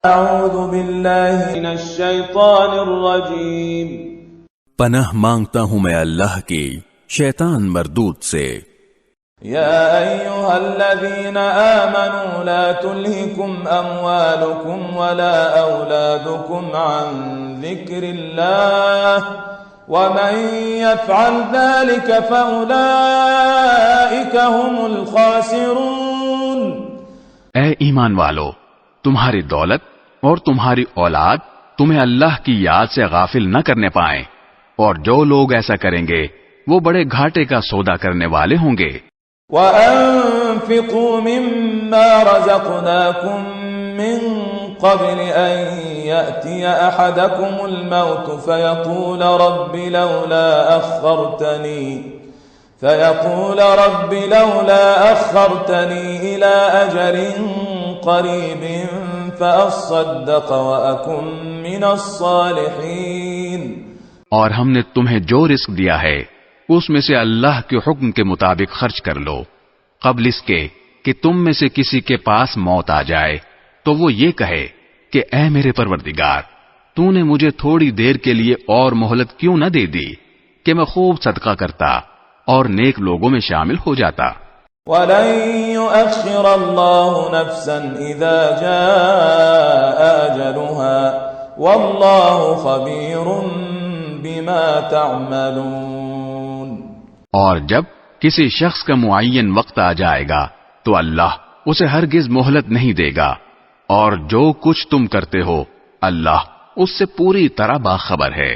اعوذ باللہ من الشیطان الرجیم پناہ مانگتا ہوں میں اللہ کی شیطان مردود سے۔ یا ایہا الذین آمنوا لا تلہکم اموالکم ولا اولادکم عن ذکر اللہ ومن يفعل ذلك فأولئک هم الخاسرون۔ اے ایمان والو، تمہاری دولت اور تمہاری اولاد تمہیں اللہ کی یاد سے غافل نہ کرنے پائیں، اور جو لوگ ایسا کریں گے وہ بڑے گھاٹے کا سودا کرنے والے ہوں گے۔ وَأَنفِقُوا مِمَّا رَزَقْنَاكُم مِّن قَبْلِ أَن يَأْتِيَ أَحَدَكُمُ الْمَوْتُ فَيَقُولَ رَبِّ لَوْلَا أَخَّرْتَنِي إِلَى أَجَلٍ قَرِيبٍ فَأَصَّدَّقَ وَأَكُن مِّنَ الصَّالِحِينَ۔ اور ہم نے تمہیں جو رزق دیا ہے اس میں سے اللہ کے حکم کے مطابق خرچ کر لو، قبل اس کے کہ تم میں سے کسی کے پاس موت آ جائے تو وہ یہ کہے کہ اے میرے پروردگار، تو نے مجھے تھوڑی دیر کے لیے اور مہلت کیوں نہ دے دی کہ میں خوب صدقہ کرتا اور نیک لوگوں میں شامل ہو جاتا۔ وَلَن يُؤَخِّرَ اللَّهُ نَفْسًا إِذَا جَاءَ أَجَلُهَا وَاللَّهُ خَبِيرٌ بِمَا تَعْمَلُونَ۔ اور جب کسی شخص کا معین وقت آ جائے گا تو اللہ اسے ہرگز مہلت نہیں دے گا، اور جو کچھ تم کرتے ہو اللہ اس سے پوری طرح باخبر ہے۔